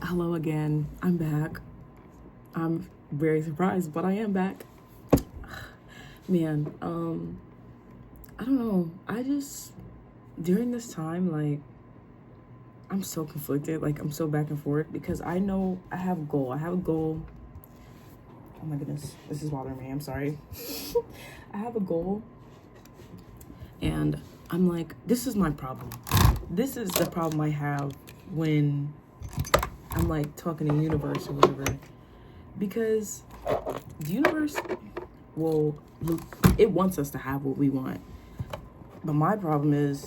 Hello again. I'm back. I'm very surprised, but I am back. Man, I don't know. I just during this time, like, I'm so conflicted. Like, I'm so back and forth because I know I have a goal. I have a goal. Oh my goodness, this is bothering me. I'm sorry. I have a goal, and I'm like, this is my problem. This is the problem I have when I'm like talking to universe or whatever. Because the universe will, it wants us to have what we want. But my problem is,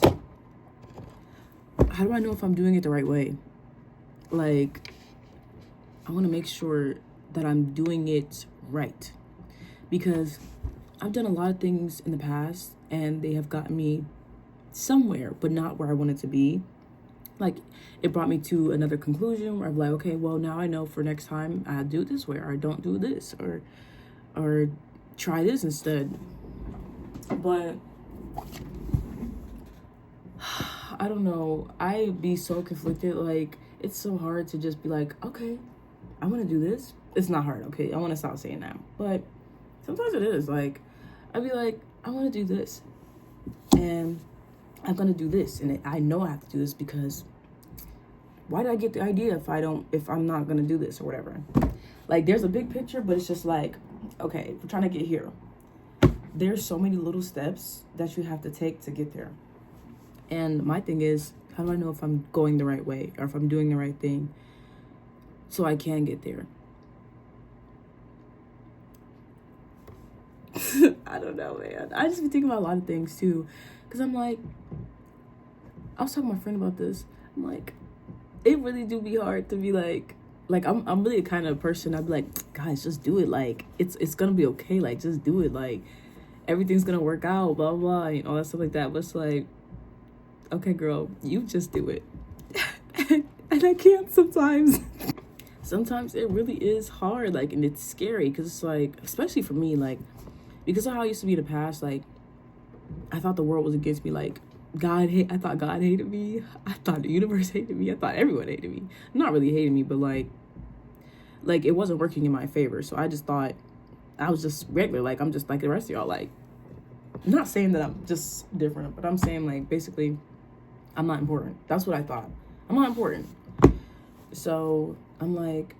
how do I know if I'm doing it the right way? Like, I want to make sure that I'm doing it right. Because I've done a lot of things in the past and they have gotten me somewhere, but not where I wanted to be. Like, it brought me to another conclusion where I'm like, okay, well, now I know for next time I do it this way, or I don't do this, or try this instead. But I don't know. I be so conflicted. Like, it's so hard to just be like, okay, I want to do this. It's not hard, okay? I want to stop saying that. But sometimes it is. Like, I'd be like, I want to do this. And I'm going to do this. And I know I have to do this because why did I get the idea if I'm not going to do this or whatever? Like, there's a big picture, but it's just like, okay, we're trying to get here. There's so many little steps that you have to take to get there. And my thing is, how do I know if I'm going the right way or if I'm doing the right thing so I can get there? I don't know, man. I just be thinking about a lot of things too. Because I'm like, I was talking to my friend about this. I'm like, it really do be hard to be like I'm really a kind of person. I'd be like, guys, just do it. Like, it's gonna be okay. Like, just do it. Like, everything's gonna work out, blah, blah, and all that stuff like that. But it's like, okay, girl, you just do it. And I can't sometimes. Sometimes it really is hard, like, and it's scary because it's like, especially for me, like, because of how I used to be in the past, like, I thought the world was against me. Like, I thought God hated me. I thought the universe hated me. I thought everyone hated me. Not really hating me, but like it wasn't working in my favor. So I just thought I was just regular. Like, I'm just like the rest of y'all. Like, I'm not saying that I'm just different, but I'm saying, like, basically, I'm not important. That's what I thought. I'm not important. So I'm like,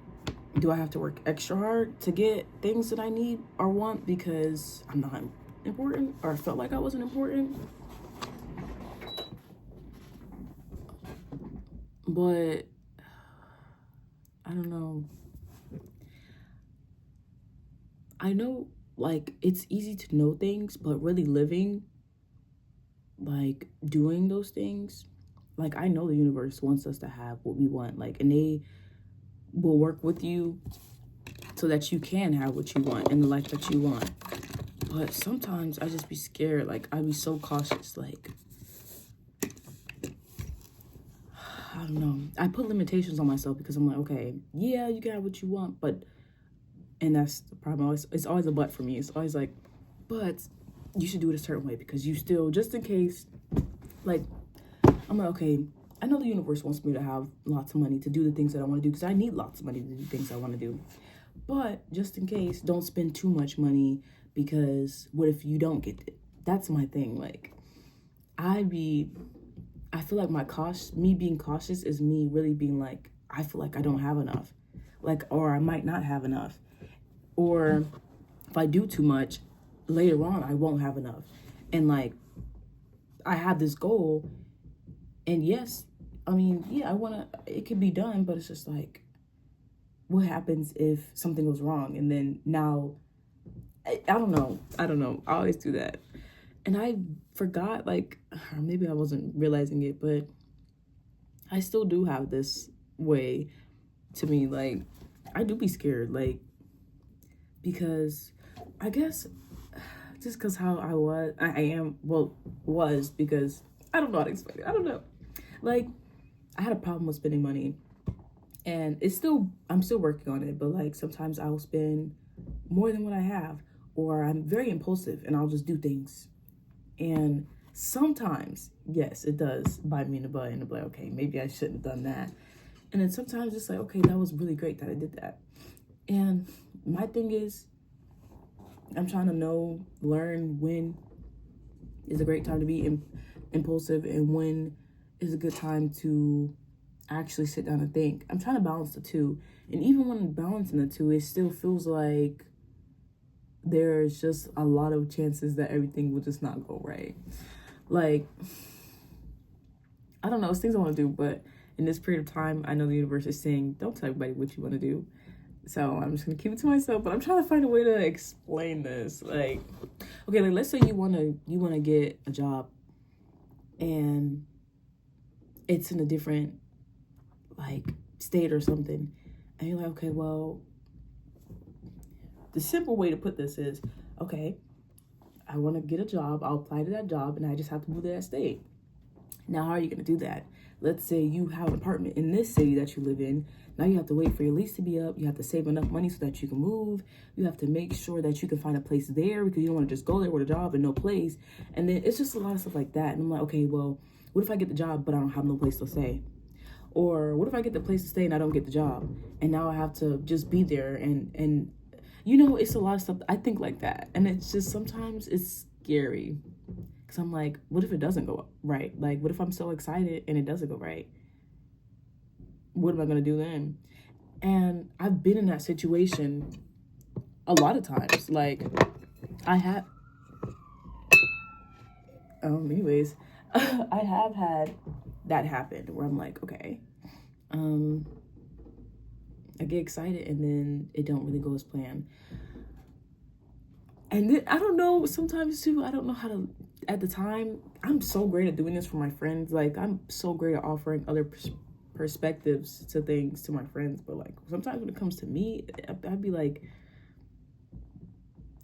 do I have to work extra hard to get things that I need or want because I'm not important, or I felt like I wasn't important? But I don't know. I know, like, it's easy to know things, but really living, like, doing those things, like, I know the universe wants us to have what we want, like, and they will work with you so that you can have what you want in the life that you want. But sometimes I just be scared. Like, I be so cautious. Like, I don't know. I put limitations on myself because I'm like, okay, yeah, you can have what you want, but, and that's the problem. It's always a but for me. It's always like, but you should do it a certain way because you still, just in case, like, I'm like, okay, I know the universe wants me to have lots of money to do the things that I want to do because I need lots of money to do things I want to do. But just in case, don't spend too much money because what if you don't get it? That's my thing. Like, I feel like me being cautious is me really being like, I feel like I don't have enough. Like, or I might not have enough. Or if I do too much, later on, I won't have enough. And like, I have this goal, and yes, I mean, yeah, it could be done, but it's just like, what happens if something goes wrong? And then now, I don't know. I always do that. And I forgot, like, or maybe I wasn't realizing it, but I still do have this way to me. Like, I do be scared, like, because I guess just because how I am, well, was because I don't know how to explain it. I don't know. Like, I had a problem with spending money, and I'm still working on it, but like sometimes I'll spend more than what I have, or I'm very impulsive and I'll just do things. And sometimes, yes, it does bite me in the butt and I'm like, okay, maybe I shouldn't have done that. And then sometimes it's like, okay, that was really great that I did that. And my thing is, I'm trying to learn when is a great time to be impulsive and when is a good time to actually sit down and think. I'm trying to balance the two. And even when balancing the two, it still feels like there's just a lot of chances that everything will just not go right. Like, I don't know, it's things I want to do, but in this period of time, I know the universe is saying, don't tell everybody what you want to do. So I'm just gonna keep it to myself, but I'm trying to find a way to explain this. Like, okay, like let's say you wanna get a job and it's in a different like state or something. And you're like, okay, well, the simple way to put this is, okay, I want to get a job, I'll apply to that job, and I just have to move to that state. Now, how are you going to do that? Let's say you have an apartment in this city that you live in. Now you have to wait for your lease to be up. You have to save enough money so that you can move. You have to make sure that you can find a place there because you don't want to just go there with a job and no place. And then it's just a lot of stuff like that. And I'm like, okay, well, what if I get the job, but I don't have no place to stay? Or what if I get the place to stay and I don't get the job? And now I have to just be there and it's a lot of stuff. I think like that. And it's just, sometimes it's scary. Because I'm like, what if it doesn't go right? Like, what if I'm so excited and it doesn't go right? What am I going to do then? And I've been in that situation a lot of times. Like, I have... anyways, I have had that happen where I'm like, okay, I get excited and then it don't really go as planned. And then, I don't know, sometimes too, I don't know how to, at the time, I'm so great at doing this for my friends. Like, I'm so great at offering other perspectives to things to my friends. But, like, sometimes when it comes to me, I'd be like,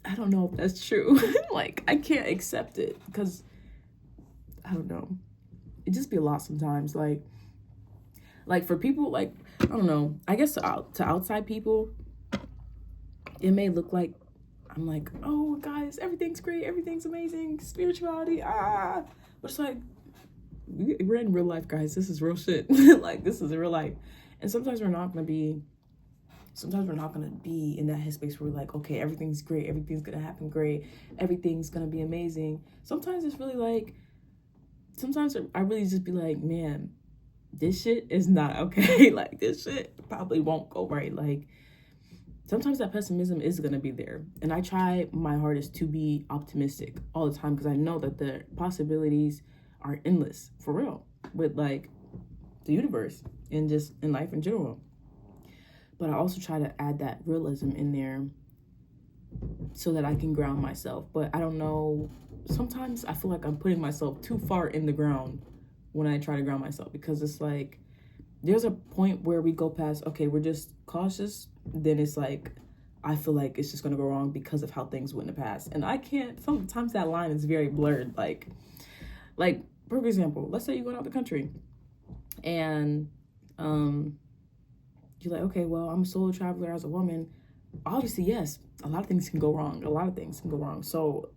I don't know if that's true. Like, I can't accept it because, I don't know. It just be a lot sometimes. Like for people, like, I don't know. I guess to outside people, it may look like I'm like, oh, guys, everything's great, everything's amazing, spirituality, But it's like, we're in real life, guys. This is real shit. Like, this is real life. And sometimes we're not going to be in that headspace where we're like, okay, everything's great, everything's going to happen great, everything's going to be amazing. Sometimes it's really like, sometimes I really just be like, man, this shit is not okay. Like, this shit probably won't go right. Like, sometimes that pessimism is going to be there. And I try my hardest to be optimistic all the time because I know that the possibilities are endless, for real, with, like, the universe and just in life in general. But I also try to add that realism in there so that I can ground myself. But I don't know, sometimes I feel like I'm putting myself too far in the ground when I try to ground myself, because it's like, there's a point where we go past, okay, we're just cautious, then it's like, I feel like it's just going to go wrong because of how things went in the past. And I can't, sometimes that line is very blurred. Like, for example, let's say you're going out the country and you're like, okay, well, I'm a solo traveler as a woman. Obviously, yes, a lot of things can go wrong. So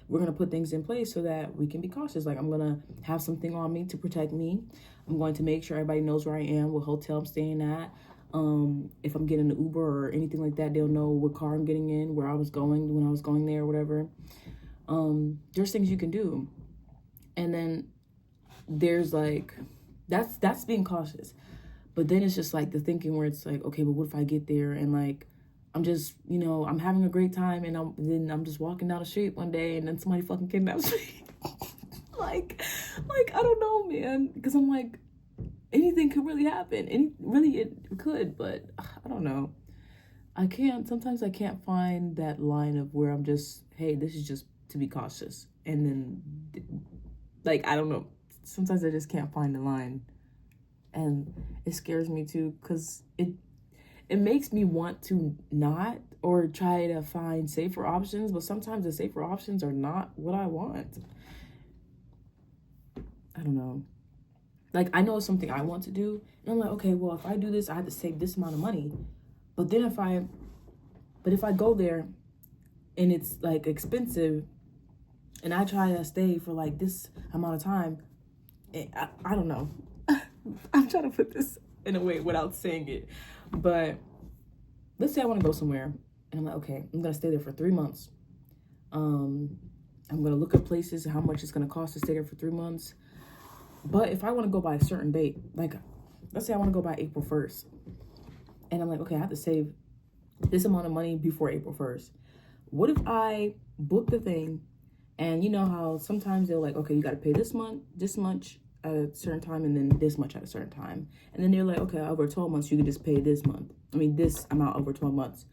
we're going to put things in place so that we can be cautious. Like, I'm going to have something on me to protect me. I'm going to make sure everybody knows where I am, what hotel I'm staying at. If I'm getting an Uber or anything like that, they'll know what car I'm getting in, where I was going when I was going there or whatever. There's things you can do. And then there's like, that's being cautious. But then it's just like the thinking where it's like, okay, but what if I get there and like, I'm just, I'm having a great time and I'm just walking down the street one day and then somebody fucking kidnaps me. like, I don't know, man. Because I'm like, anything could really happen. It could, but I don't know. Sometimes I can't find that line of where I'm just, hey, this is just to be cautious. And then, like, I don't know. Sometimes I just can't find the line. And it scares me too, because it makes me want to not or try to find safer options, but sometimes the safer options are not what I want. I don't know. Like, I know it's something I want to do, and I'm like, okay, well, if I do this, I have to save this amount of money. But then if I go there and it's like expensive and I try to stay for like this amount of time, I don't know. I'm trying to put this in a way without saying it. But let's say I want to go somewhere, and I'm like, okay, I'm gonna stay there for 3 months. I'm gonna look at places, how much it's gonna cost to stay there for 3 months. But if I want to go by a certain date, like let's say I want to go by April 1st, and I'm like, okay, I have to save this amount of money before April 1st. What if I book the thing, and you know how sometimes they're like, okay, you got to pay this much at a certain time, and then this much at a certain time, and then they're like, okay, over 12 months you can just pay this amount over 12 months.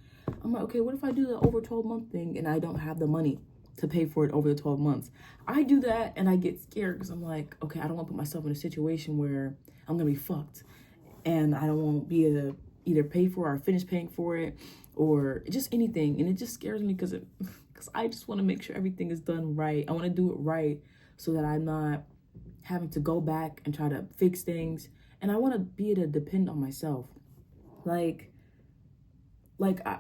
I'm like, okay, what if I do the over 12 month thing and I don't have the money to pay for it over the 12 months? I do that and I get scared because I'm like, okay, I don't want to put myself in a situation where I'm gonna be fucked, and I don't want to be able to either pay for it or finish paying for it or just anything. And it just scares me because I just want to make sure everything is done right. I want to do it right so that I'm not having to go back and try to fix things, and I want to be able to depend on myself. Like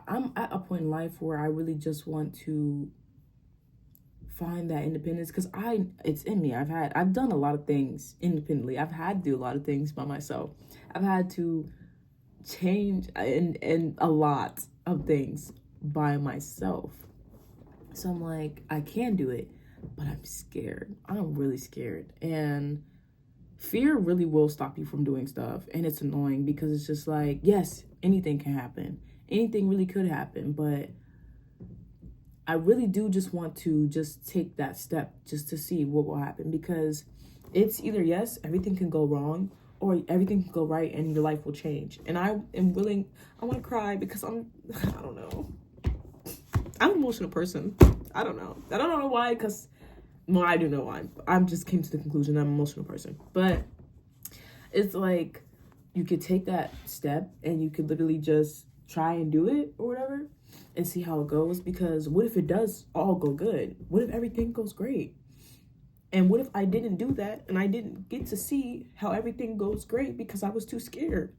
I'm at a point in life where I really just want to find that independence, because it's in me. I've done a lot of things independently. I've had to do a lot of things by myself. I've had to change and a lot of things by myself. So I'm like, I can do it, but I'm scared. I'm really scared. And fear really will stop you from doing stuff. And it's annoying because it's just like, yes, anything can happen. Anything really could happen, but I really do just want to just take that step just to see what will happen, because it's either yes, everything can go wrong, or everything can go right and your life will change. And I want to cry because I don't know. I'm an emotional person. I don't know why, because, well, I do know why. I just came to the conclusion I'm an emotional person. But it's like, you could take that step and you could literally just try and do it or whatever and see how it goes. Because what if it does all go good? What if everything goes great? And what if I didn't do that and I didn't get to see how everything goes great because I was too scared?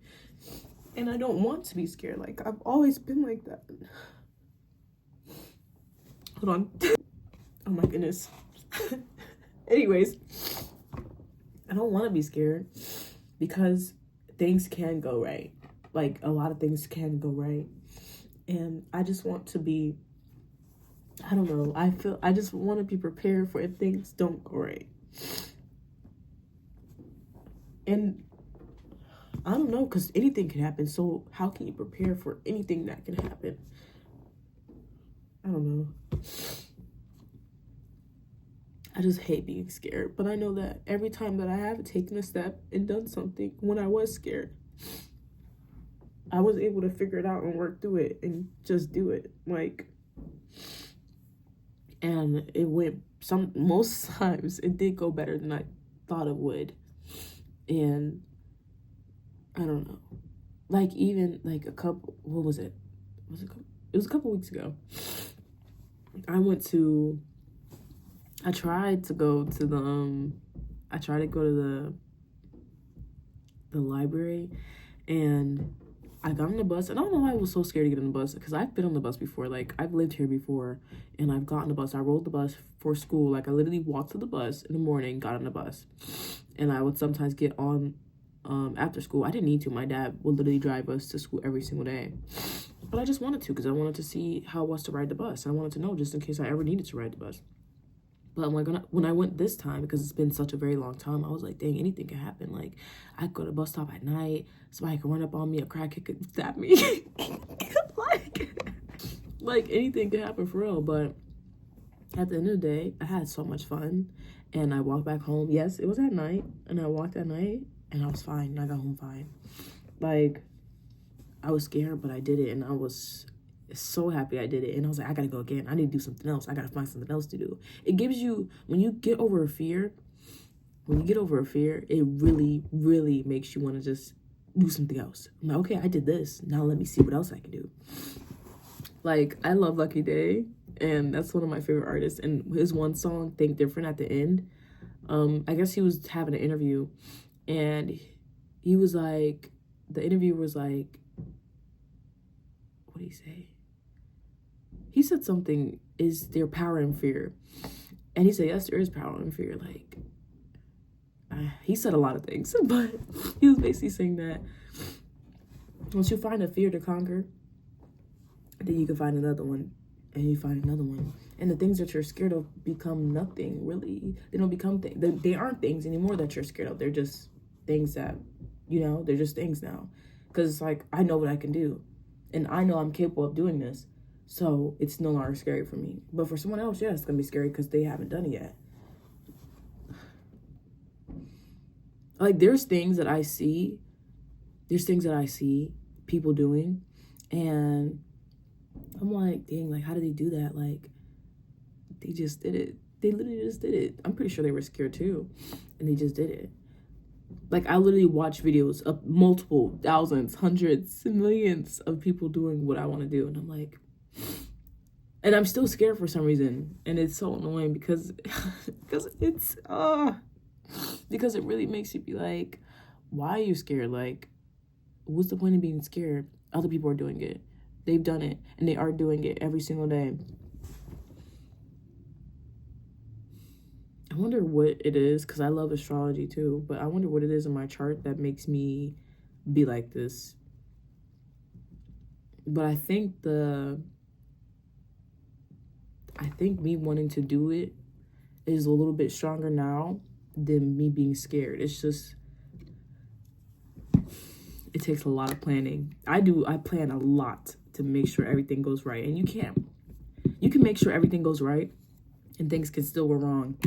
And I don't want to be scared. Like, I've always been like that. Hold on. Oh my goodness. Anyways, I don't want to be scared because things can go right. Like, a lot of things can go right. And I just want to be, I don't know, I just want to be prepared for if things don't go right. And I don't know, because anything can happen. So how can you prepare for anything that can happen? I don't know. I just hate being scared. But I know that every time that I have taken a step and done something when I was scared, I was able to figure it out and work through it and just do it. Like, and it went, most times it did go better than I thought it would. And I don't know. Like, even like it was a couple weeks ago. I tried to go to the library, and I got on the bus, and I don't know why I was so scared to get on the bus, because I've been on the bus before. Like, I've lived here before, and I've gotten the bus. I rode the bus for school. Like, I literally walked to the bus in the morning, got on the bus, and I would sometimes get on after school. I didn't need to. My dad would literally drive us to school every single day. But I just wanted to, because I wanted to see how it was to ride the bus. I wanted to know just in case I ever needed to ride the bus. But when I went this time, because it's been such a very long time, I was like, dang, anything could happen. Like, I could go to the bus stop at night, somebody could run up on me, a crackhead could stab me. like anything could happen for real. But at the end of the day, I had so much fun. And I walked back home. Yes, it was at night. And I walked at night, and I was fine. And I got home fine. Like, I was scared, but I did it. And I was so happy I did it. And I was like, I gotta go again. I need to do something else. I gotta find something else to do. It gives you, when you get over a fear, it really, really makes you want to just do something else. I'm like, okay, I did this. Now let me see what else I can do. Like, I love Lucky Daye, and that's one of my favorite artists. And his one song, Think Different, at the end, I guess he was having an interview, and he was like, the interviewer was like, what did he say? He said something, is there power in fear? And he said, yes, there is power in fear. Like, he said a lot of things, but he was basically saying that Once you find a fear to conquer, then you can find another one, and you find another one. And the things that you're scared of become nothing, really. They don't become things. They aren't things anymore that you're scared of. They're just things that, they're just things now. Because it's like, I know what I can do. And I know I'm capable of doing this. So it's no longer scary for me. But for someone else, yeah, it's going to be scary because they haven't done it yet. Like, there's things that I see people doing, and I'm like, dang, like, how did they do that? Like, they just did it. They literally just did it. I'm pretty sure they were scared too, and they just did it. Like, I literally watch videos of multiple thousands, hundreds, millions of people doing what I want to do, and I'm like, and I'm still scared for some reason, and it's so annoying because because it really makes you be like, why are you scared? Like, what's the point of being scared? Other people are doing it. They've done it, and they are doing it every single day. I wonder what it is, because I love astrology too, but I wonder what it is in my chart that makes me be like this. But I think me wanting to do it is a little bit stronger now than me being scared. It's just, it takes a lot of planning. I plan a lot to make sure everything goes right. And you can make sure everything goes right and things can still go wrong.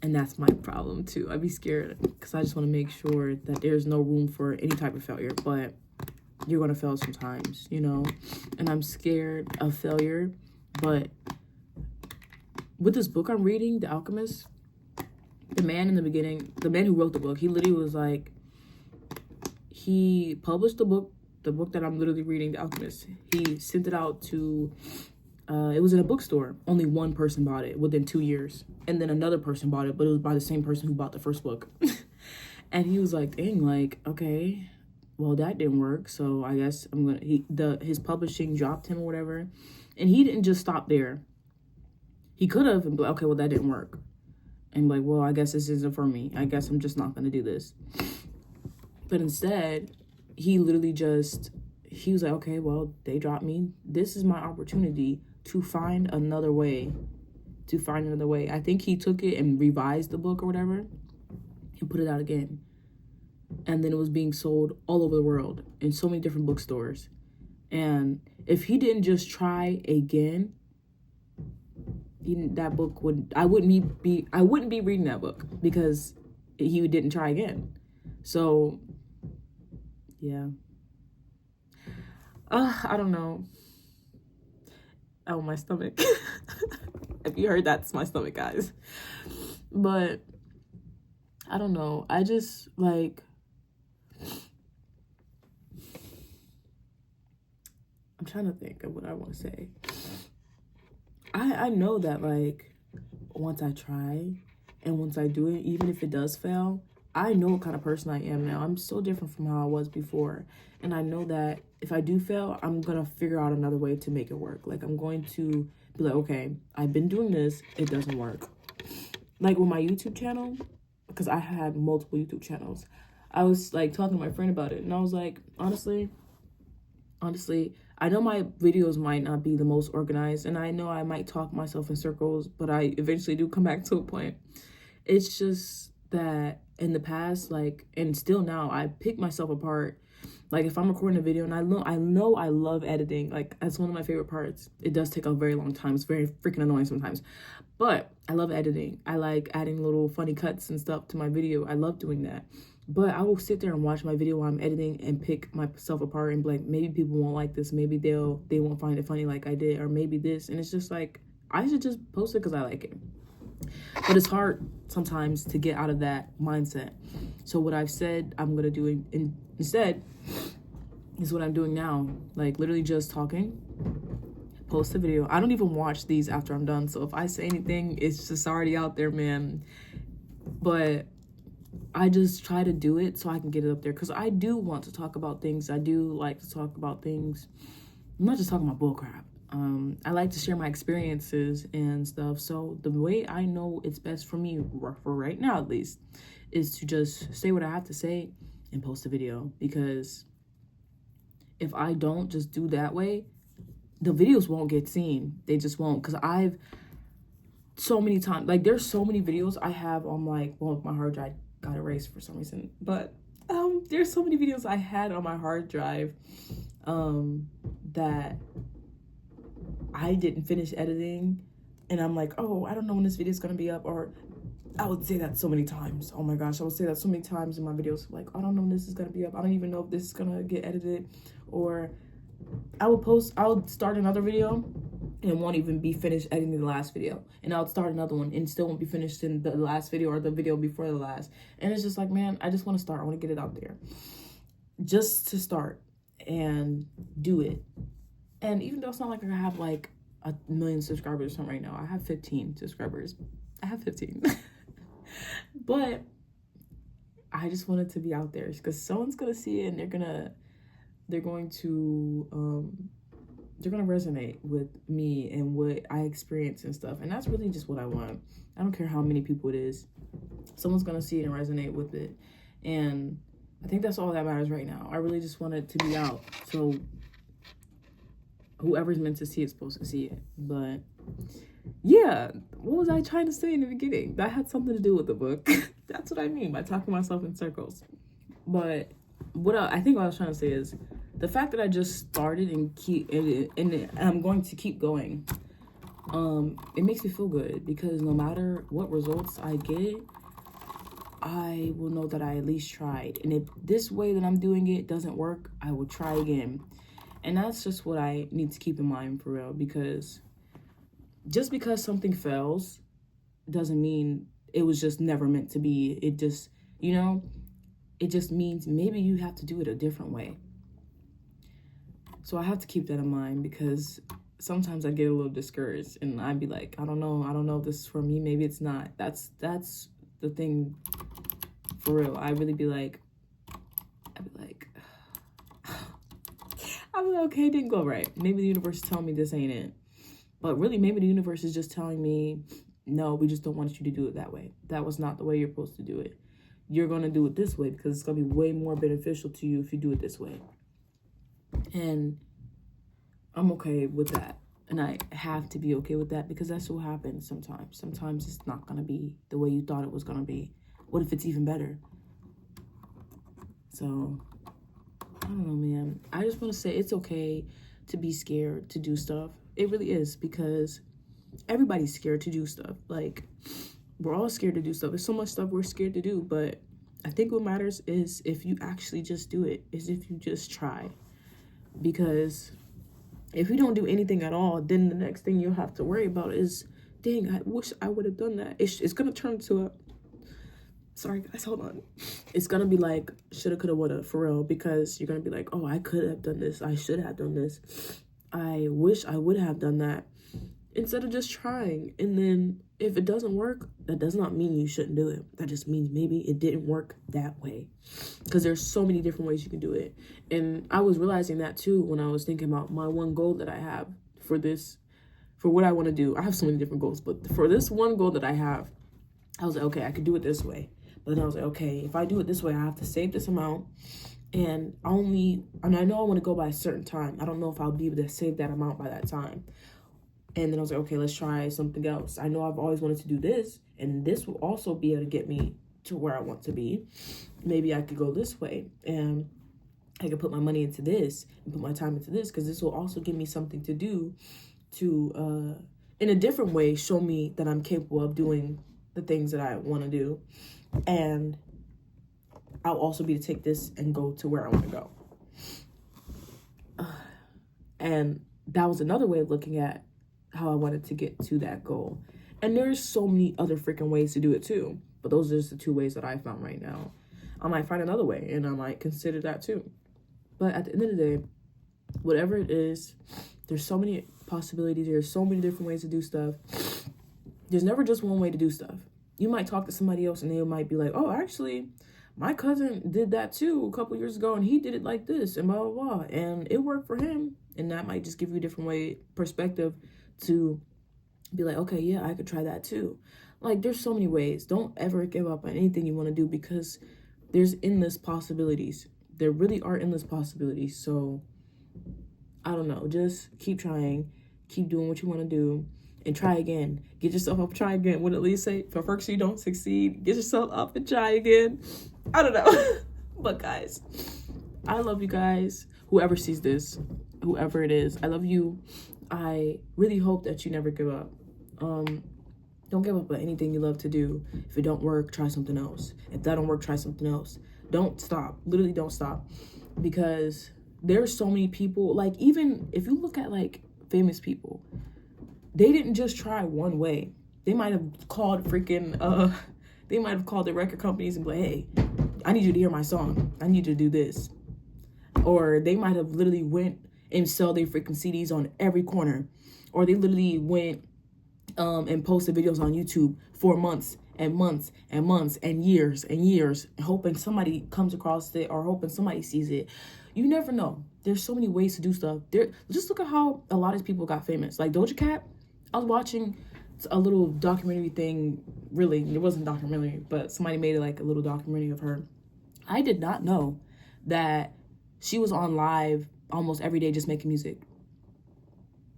And that's my problem too. I'd be scared because I just want to make sure that there's no room for any type of failure. But you're going to fail sometimes, And I'm scared of failure. But with this book I'm reading, The Alchemist, the man in the beginning, the man who wrote the book, he literally was like, he published the book that I'm literally reading, The Alchemist. He sent it out to, it was in a bookstore. Only one person bought it within 2 years. And then another person bought it, but it was by the same person who bought the first book. And he was like, dang, like, okay, well, that didn't work. So I guess his publishing dropped him or whatever. And he didn't just stop there. He could have and be like, okay, well, that didn't work. And like, well, I guess this isn't for me. I guess I'm just not going to do this. But instead, he literally he was like, okay, well, they dropped me. This is my opportunity to find another way. I think he took it and revised the book or whatever and put it out again. And then it was being sold all over the world in so many different bookstores. And if he didn't just try again, I wouldn't be reading that book because he didn't try again. So yeah. I don't know. Oh, my stomach. If you heard, that's my stomach, guys. But I don't know. I just like, I'm trying to think of what I want to say. I know that, like, once I try and once I do it, even if it does fail, I know what kind of person I am now. I'm so different from how I was before. And I know that if I do fail, I'm going to figure out another way to make it work. Like, I'm going to be like, okay, I've been doing this. It doesn't work. Like, with my YouTube channel, because I had multiple YouTube channels, I was, like, talking to my friend about it. And I was like, honestly, I know my videos might not be the most organized, and I know I might talk myself in circles, but I eventually do come back to a point. It's just that in the past, like, and still now, I pick myself apart. Like, if I'm recording a video and I know I love editing, like, that's one of my favorite parts. It does take a very long time. It's very freaking annoying sometimes, but I love editing. I like adding little funny cuts and stuff to my video. I love doing that. But I will sit there and watch my video while I'm editing and pick myself apart and be like, maybe people won't like this. Maybe they won't find it funny like I did, or maybe this. And it's just like, I should just post it because I like it. But it's hard sometimes to get out of that mindset. So what I've said I'm going to do instead is what I'm doing now. Like, literally just talking, post a video. I don't even watch these after I'm done. So if I say anything, it's just already out there, man. But I just try to do it so I can get it up there. Because I do want to talk about things. I do like to talk about things. I'm not just talking about bullcrap. I like to share my experiences and stuff. So the way I know it's best for me, for right now at least, is to just say what I have to say and post a video. Because if I don't just do that way, the videos won't get seen. They just won't. Because I've so many times, like, there's so many videos I have on, like, well, my hard drive got erased for some reason, but there's so many videos I had on my hard drive that I didn't finish editing, and I'm like, oh, I don't know when this video is gonna be up. Or I would say that so many times. Oh my gosh, I would say that so many times in my videos, like, I don't know when this is gonna be up. I don't even know if this is gonna get edited. Or I would start another video and it won't even be finished editing the last video, and I'll start another one and still won't be finished in the last video or the video before the last. And it's just like, man, I just want to start. I want to get it out there, just to start and do it. And even though it's not like I have like 1 million subscribers or something right now, I have 15 subscribers. I have 15. But I just want it to be out there because someone's gonna see it and they're going to resonate with me and what I experience and stuff. And that's really just what I want. I don't care how many people it is. Someone's gonna see it and resonate with it. And I think that's all that matters right now. I really just want it to be out, so whoever's meant to see it's supposed to see it. But yeah, what was I trying to say in the beginning? That had something to do with the book. That's what I mean by talking myself in circles. But what I think what I was trying to say is the fact that I just started and I'm going to keep going. It makes me feel good because no matter what results I get, I will know that I at least tried. And if this way that I'm doing it doesn't work, I will try again. And that's just what I need to keep in mind for real, because just because something fails doesn't mean it was just never meant to be. It just, it just means maybe you have to do it a different way. So I have to keep that in mind because sometimes I get a little discouraged and I'd be like, I don't know if this is for me. Maybe it's not. That's the thing for real. I'd be like, okay, it didn't go right. Maybe the universe is telling me this ain't it. But really, maybe the universe is just telling me, no, we just don't want you to do it that way. That was not the way you're supposed to do it. You're going to do it this way because it's going to be way more beneficial to you if you do it this way. And I'm okay with that. And I have to be okay with that because that's what happens sometimes. Sometimes it's not going to be the way you thought it was going to be. What if it's even better? So, I don't know, man. I just want to say it's okay to be scared to do stuff. It really is, because everybody's scared to do stuff. Like, we're all scared to do stuff. There's so much stuff we're scared to do, but I think what matters is if you actually just do it, is if you just try. Because if you don't do anything at all, then the next thing you'll have to worry about is, dang, I wish I would have done that. It's going to turn to a, sorry guys, hold on. It's going to be like, shoulda, coulda, woulda, for real, because you're going to be like, oh, I could have done this. I should have done this. I wish I would have done that. Instead of just trying. And then if it doesn't work, that does not mean you shouldn't do it. That just means maybe it didn't work that way. Because there's so many different ways you can do it. And I was realizing that too when I was thinking about my one goal that I have for this, for what I want to do. I have so many different goals, but for this one goal that I have, I was like, okay, I could do it this way. But then I was like, okay, if I do it this way, I have to save this amount. And I know I want to go by a certain time. I don't know if I'll be able to save that amount by that time. And then I was like, okay, let's try something else. I know I've always wanted to do this, and this will also be able to get me to where I want to be. Maybe I could go this way, and I could put my money into this and put my time into this, because this will also give me something to do to, in a different way, show me that I'm capable of doing the things that I want to do. And I'll also be to take this and go to where I want to go. And that was another way of looking at how I wanted to get to that goal. And there's so many other freaking ways to do it too. But those are just the two ways that I found right now. I might find another way, and I might consider that too. But at the end of the day, whatever it is, there's so many possibilities. There's so many different ways to do stuff. There's never just one way to do stuff. You might talk to somebody else and they might be like, oh, actually, my cousin did that too a couple years ago and he did it like this and blah, blah, blah. And it worked for him. And that might just give you a different perspective to be like, okay, yeah, I could try that too. Like, there's so many ways. Don't ever give up on anything you want to do, because there's endless possibilities. There really are endless possibilities. So I don't know. Just keep trying. Keep doing what you want to do. And try again. Get yourself up, try again. What Elise say? For first you don't succeed, get yourself up and try again. I don't know. But guys, I love you guys. Whoever sees this, whoever it is, I love you. I really hope that you never give up. Don't give up on anything you love to do. If it don't work, try something else. If that don't work, try something else. Don't stop. Literally don't stop. Because there's so many people, like, even if you look at like famous people, they didn't just try one way. They might have called they might have called the record companies and be like, hey, I need you to hear my song. I need you to do this. Or they might have literally went and sell their freaking CDs on every corner. Or they literally went and posted videos on YouTube for months and months and months and years, hoping somebody comes across it or hoping somebody sees it. You never know. There's so many ways to do stuff. Just look at how a lot of people got famous. Like Doja Cat, I was watching a little documentary thing. Really, it wasn't a documentary, but somebody made it like a little documentary of her. I did not know that she was on live almost every day just making music.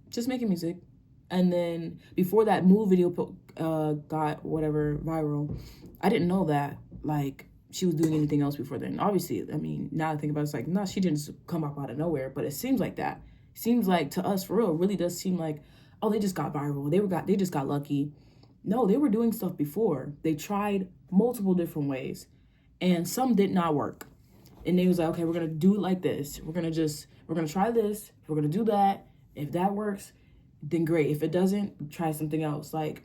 Just making music. And then before that Move video got whatever viral, I didn't know that like she was doing anything else before then. Obviously, I mean, now I think about it, it's like, no, she didn't just come up out of nowhere, but it seems like that. Seems like to us, for real, it really does seem like, oh, they just got viral. They just got lucky. No, they were doing stuff before. They tried multiple different ways and some did not work. And they was like, okay, we're going to do it like this. We're going to try this. We're going to do that. If that works, then great. If it doesn't, try something else. Like,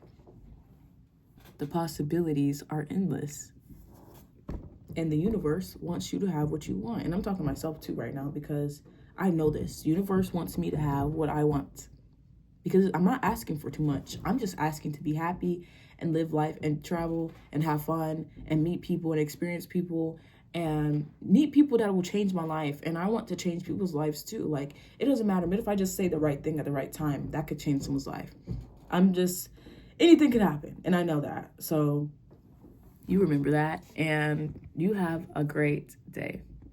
the possibilities are endless. And the universe wants you to have what you want. And I'm talking to myself too right now because I know this. The universe wants me to have what I want. Because I'm not asking for too much. I'm just asking to be happy and live life and travel and have fun and meet people and experience people and meet people that will change my life. And I want to change people's lives too. Like, it doesn't matter. But if I just say the right thing at the right time, that could change someone's life. Anything can happen. And I know that. So you remember that. And you have a great day.